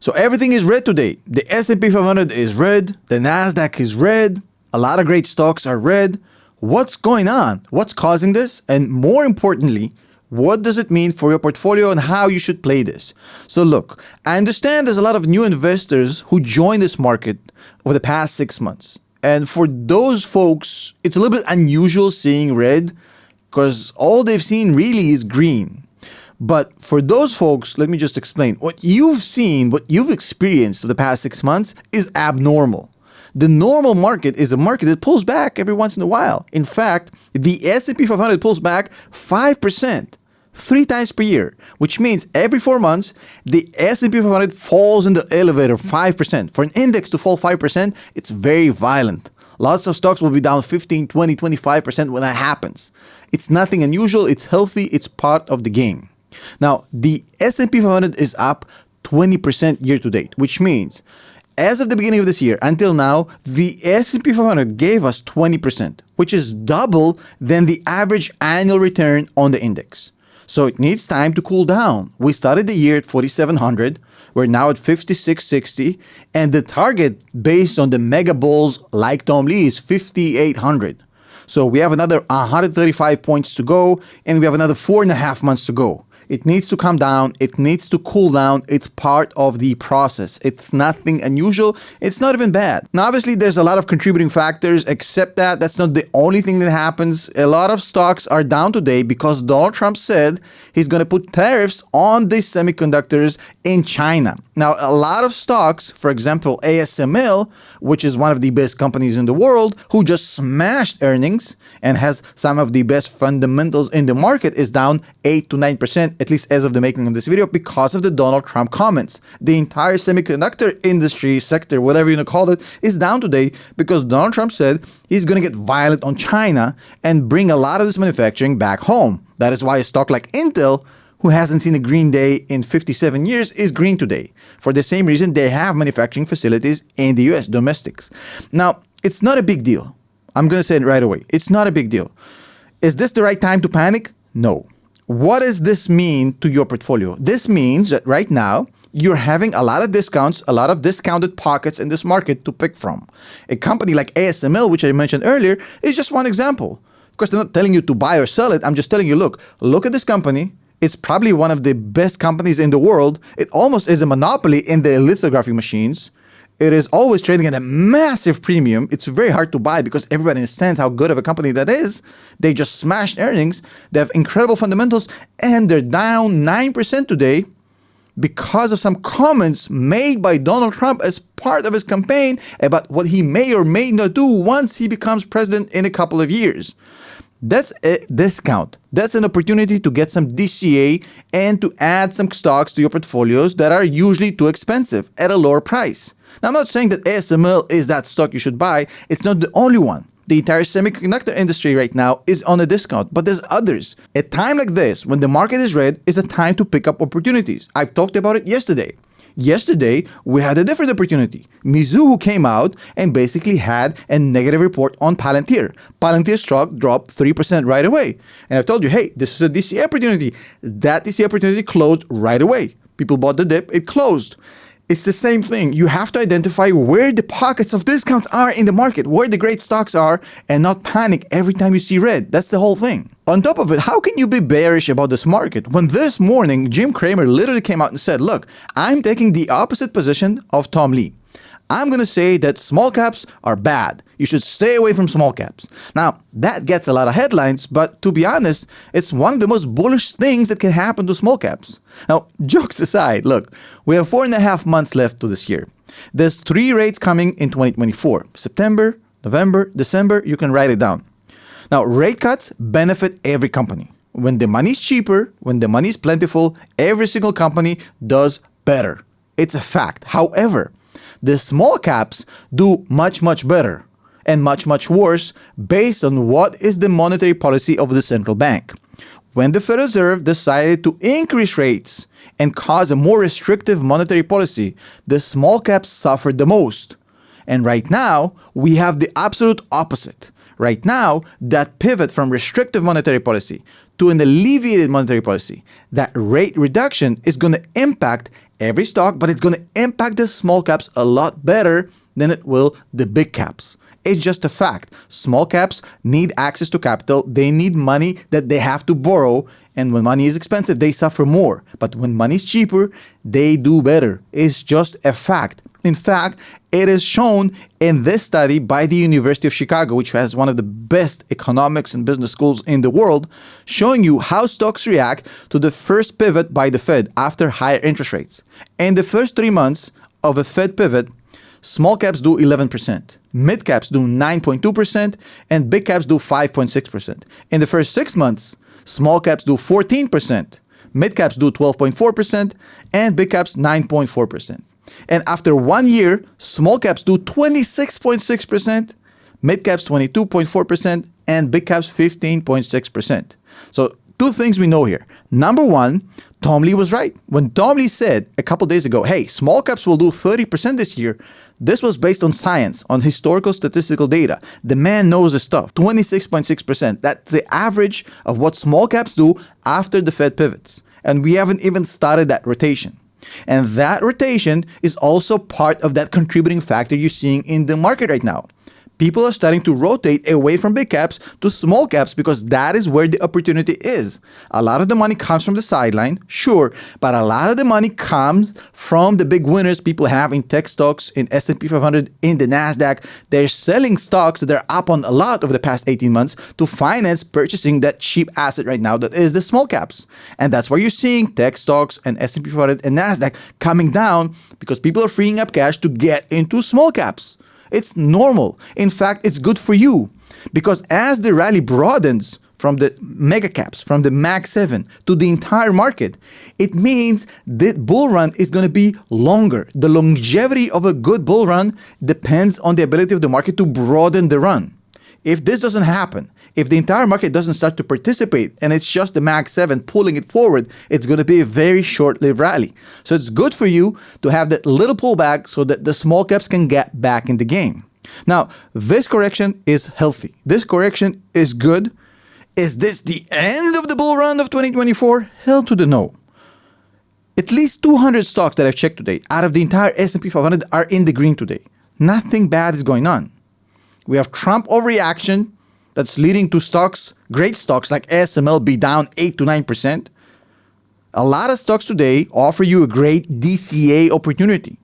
So everything is red today. The S&P 500 is red. The NASDAQ is red. A lot of great stocks are red. What's going on? What's causing this? And more importantly, what does it mean for your portfolio and how you should play this? So look, I understand there's a lot of new investors who joined this market over the past 6 months. And for those folks, it's a little bit unusual seeing red because all they've seen really is green. But for those folks, let me just explain. What you've seen, what you've experienced for the past 6 months is abnormal. The normal market is a market that pulls back every once in a while. In fact, the S&P 500 pulls back 5%, 3 times per year, which means every 4 months, the S&P 500 falls in the elevator 5%. For an index to fall 5%, it's very violent. Lots of stocks will be down 15, 20, 25% when that happens. It's nothing unusual, it's healthy, it's part of the game. Now, the S&P 500 is up 20% year to date, which means as of the beginning of this year until now, the S&P 500 gave us 20%, which is double than the average annual return on the index. So it needs time to cool down. We started the year at 4,700. We're now at 5,660. And the target based on the mega bulls like Tom Lee is 5,800. So we have another 135 points to go, and we have another 4.5 months to go. It needs to come down. It needs to cool down. It's part of the process. It's nothing unusual. It's not even bad. Now, obviously, there's a lot of contributing factors, except that that's not the only thing that happens. A lot of stocks are down today because Donald Trump said he's going to put tariffs on the semiconductors in China. Now, a lot of stocks, for example, ASML, which is one of the best companies in the world, who just smashed earnings and has some of the best fundamentals in the market, is down 8 to 9%, at least as of the making of this video, because of the Donald Trump comments. The entire semiconductor industry sector, whatever you want to call it, is down today because Donald Trump said he's going to get violent on China and bring a lot of this manufacturing back home. That is why a stock like Intel, who hasn't seen a green day in 57 years, is green today. For the same reason, they have manufacturing facilities in the US, domestics. Now, it's not a big deal. I'm going to say it right away. It's not a big deal. Is this the right time to panic? No. What does this mean to your portfolio? This means that right now, you're having a lot of discounts, a lot of discounted pockets in this market to pick from. A company like ASML, which I mentioned earlier, is just one example. Of course, I'm not telling you to buy or sell it. I'm just telling you, look at this company. It's probably one of the best companies in the world. It almost is a monopoly in the lithography machines. It is always trading at a massive premium. It's very hard to buy because everybody understands how good of a company that is. They just smashed earnings. They have incredible fundamentals, and they're down 9% today because of some comments made by Donald Trump as part of his campaign about what he may or may not do once he becomes president in a couple of years. That's a discount. That's an opportunity to get some DCA and to add some stocks to your portfolios that are usually too expensive at a lower price. Now, I'm not saying that ASML is that stock you should buy. It's not the only one. The entire semiconductor industry right now is on a discount, but there's others. A time like this, when the market is red, is a time to pick up opportunities. I've talked about it yesterday. Yesterday, we had a different opportunity. Mizuho came out and basically had a negative report on Palantir. Palantir stock dropped 3% right away. And I told you, hey, this is a DCA opportunity. That DCA opportunity closed right away. People bought the dip, it closed. It's the same thing. You have to identify where the pockets of discounts are in the market, where the great stocks are, and not panic every time you see red. That's the whole thing. On top of it, how can you be bearish about this market when this morning Jim Cramer literally came out and said, look, I'm taking the opposite position of Tom Lee. I'm going to say that small caps are bad. You should stay away from small caps. Now, that gets a lot of headlines, but to be honest, it's one of the most bullish things that can happen to small caps. Now, jokes aside, look, we have 4.5 months left to this year. There's 3 rates coming in 2024. September, November, December, you can write it down. Now, rate cuts benefit every company. When the money is cheaper, when the money is plentiful, every single company does better. It's a fact. However, the small caps do much, much better and much, much worse based on what is the monetary policy of the central bank. When the Federal Reserve decided to increase rates and cause a more restrictive monetary policy, the small caps suffered the most. And right now, we have the absolute opposite. Right now, that pivot from restrictive monetary policy to an alleviated monetary policy, that rate reduction is going to impact every stock, but it's going to impact the small caps a lot better than it will the big caps. It's just a fact. Small caps need access to capital. They need money that they have to borrow. And when money is expensive, they suffer more. But when money is cheaper, they do better. It's just a fact. In fact, it is shown in this study by the University of Chicago, which has one of the best economics and business schools in the world, showing you how stocks react to the first pivot by the Fed after higher interest rates. In the first 3 months of a Fed pivot, small caps do 11%, mid caps do 9.2%, and big caps do 5.6%. In the first 6 months, small caps do 14%, mid caps do 12.4%, and big caps 9.4%. And after 1 year, small caps do 26.6%, mid caps 22.4%, and big caps 15.6%. So 2 things we know here. Number 1, Tom Lee was right. When Tom Lee said a couple days ago, hey, small caps will do 30% this year, this was based on science, on historical statistical data. The man knows his stuff. 26.6%. That's the average of what small caps do after the Fed pivots. And we haven't even started that rotation. And that rotation is also part of that contributing factor you're seeing in the market right now. People are starting to rotate away from big caps to small caps because that is where the opportunity is. A lot of the money comes from the sideline, sure, but a lot of the money comes from the big winners people have in tech stocks, in S&P 500, in the NASDAQ. They're selling stocks that are up on a lot over the past 18 months to finance purchasing that cheap asset right now that is the small caps. And that's why you're seeing tech stocks and S&P 500 and NASDAQ coming down because people are freeing up cash to get into small caps. It's normal. In fact, it's good for you because as the rally broadens from the mega caps, from the Mag 7 to the entire market, it means the bull run is going to be longer. The longevity of a good bull run depends on the ability of the market to broaden the run. If this doesn't happen, if the entire market doesn't start to participate and it's just the Mag 7 pulling it forward, it's going to be a very short-lived rally. So it's good for you to have that little pullback so that the small caps can get back in the game. Now, this correction is healthy. This correction is good. Is this the end of the bull run of 2024? Hell to the no. At least 200 stocks that I've checked today out of the entire S&P 500 are in the green today. Nothing bad is going on. We have Trump overreaction that's leading to stocks, great stocks like ASML be down 8 to 9%. A lot of stocks today offer you a great DCA opportunity.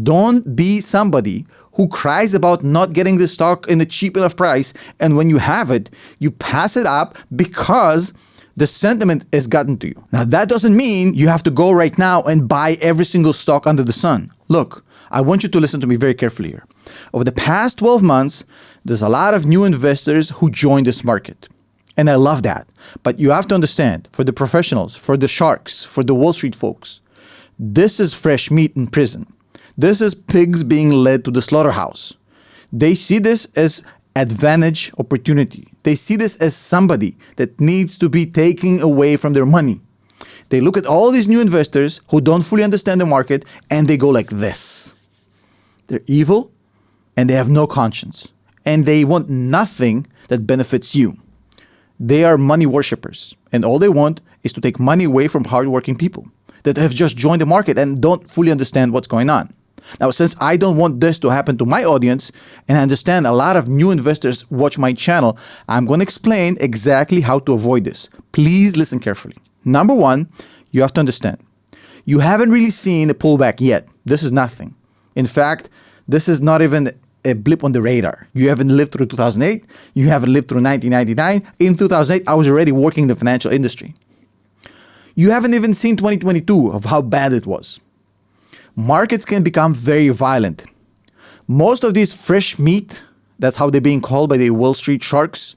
Don't be somebody who cries about not getting the stock in a cheap enough price, and when you have it, you pass it up because the sentiment has gotten to you. Now, that doesn't mean you have to go right now and buy every single stock under the sun. Look, I want you to listen to me very carefully here. Over the past 12 months, there's a lot of new investors who joined this market. And I love that. But you have to understand, for the professionals, for the sharks, for the Wall Street folks, this is fresh meat in prison. This is pigs being led to the slaughterhouse. They see this as advantage opportunity. They see this as somebody that needs to be taken away from their money. They look at all these new investors who don't fully understand the market and they go like this. They're evil and they have no conscience. And they want nothing that benefits you. They are money worshippers. And all they want is to take money away from hardworking people that have just joined the market and don't fully understand what's going on. Now, since I don't want this to happen to my audience, and I understand a lot of new investors watch my channel, I'm going to explain exactly how to avoid this. Please listen carefully. Number 1, you have to understand. You haven't really seen a pullback yet. This is nothing. In fact, this is not even a blip on the radar. You haven't lived through 2008. You haven't lived through 1999. In 2008, I was already working in the financial industry. You haven't even seen 2022 of how bad it was. Markets can become very violent. Most of these fresh meat, that's how they're being called by the Wall Street sharks,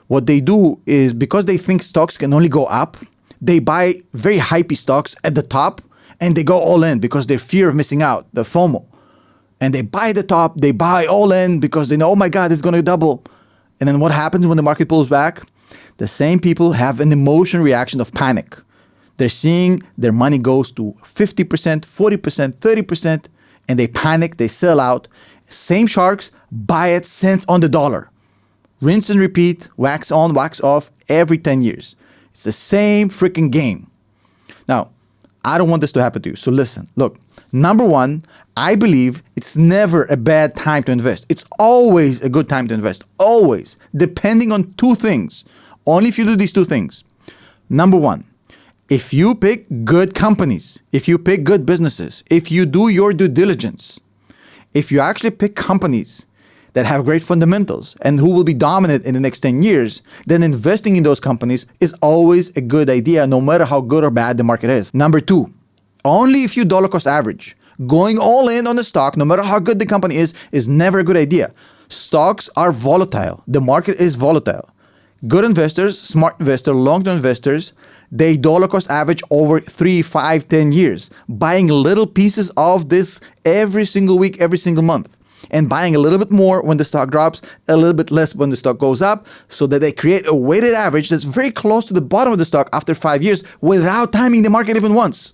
what they do is because they think stocks can only go up, they buy very hypey stocks at the top and they go all in because they fear of missing out, the FOMO. And they buy the top, they buy all in because they know, oh my God, it's going to double. And then what happens when the market pulls back? The same people have an emotion reaction of panic. They're seeing their money goes to 50%, 40%, 30%, and they panic, they sell out. Same sharks buy it cents on the dollar. Rinse and repeat, wax on, wax off every 10 years. It's the same freaking game. Now, I don't want this to happen to you. So listen, look, number one, I believe it's never a bad time to invest. It's always a good time to invest. Always. Depending on two things. Only if you do these two things. Number one, if you pick good companies, if you pick good businesses, if you do your due diligence, if you actually pick companies that have great fundamentals and who will be dominant in the next 10 years, then investing in those companies is always a good idea, no matter how good or bad the market is. Number two, only if you dollar cost average. Going all in on the stock, no matter how good the company is never a good idea. Stocks are volatile. The market is volatile. Good investors, smart investors, long-term investors, they dollar cost average over 3, 5, 10 years, buying little pieces of this every single week, every single month, and buying a little bit more when the stock drops, a little bit less when the stock goes up, so that they create a weighted average that's very close to the bottom of the stock after 5 years without timing the market even once.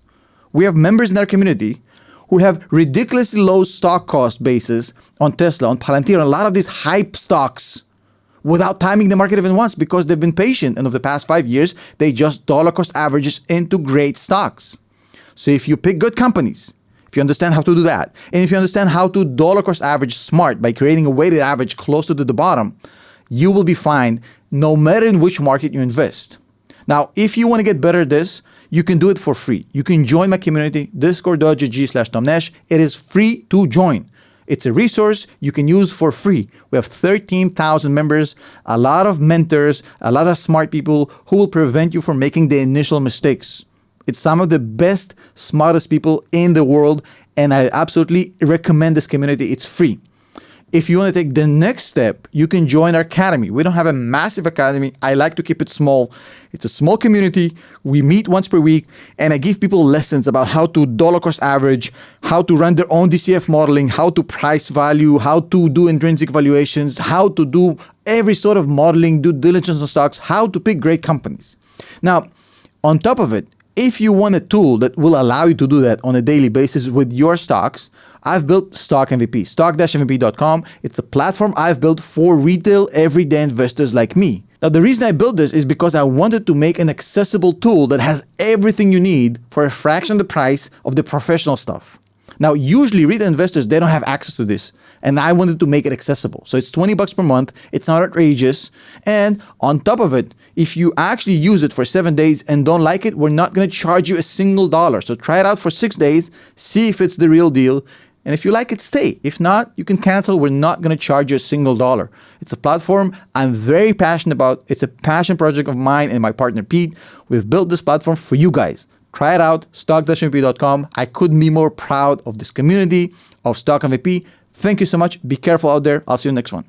We have members in our community who have ridiculously low stock cost bases on Tesla, on Palantir, on a lot of these hype stocks, without timing the market even once, because they've been patient, and over the past 5 years, they just dollar cost averages into great stocks. So if you pick good companies, if you understand how to do that, and if you understand how to dollar cost average smart by creating a weighted average closer to the bottom, you will be fine no matter in which market you invest. Now, if you want to get better at this, you can do it for free. You can join my community, discord.gg/Tom Nash. It is free to join. It's a resource you can use for free. We have 13,000 members, a lot of mentors, a lot of smart people who will prevent you from making the initial mistakes. It's some of the best, smartest people in the world, and I absolutely recommend this community. It's free. If you want to take the next step, you can join our academy. We don't have a massive academy. I like to keep it small. It's a small community. We meet once per week, and I give people lessons about how to dollar cost average, how to run their own DCF modeling, how to price value, how to do intrinsic valuations, how to do every sort of modeling, due diligence on stocks, how to pick great companies. Now, on top of it, if you want a tool that will allow you to do that on a daily basis with your stocks, I've built Stock MVP, stock-mvp.com. It's a platform I've built for retail everyday investors like me. Now, the reason I built this is because I wanted to make an accessible tool that has everything you need for a fraction of the price of the professional stuff. Now, usually retail investors, they don't have access to this, and I wanted to make it accessible. So it's $20 per month. It's not outrageous. And on top of it, if you actually use it for 7 days and don't like it, we're not going to charge you a single dollar. So try it out for 6 days, see if it's the real deal. And if you like it, stay. If not, you can cancel. We're not going to charge you a single dollar. It's a platform I'm very passionate about. It's a passion project of mine and my partner, Pete. We've built this platform for you guys. Try it out, stock-mvp.com. I couldn't be more proud of this community, of Stock MVP. Thank you so much. Be careful out there. I'll see you next one.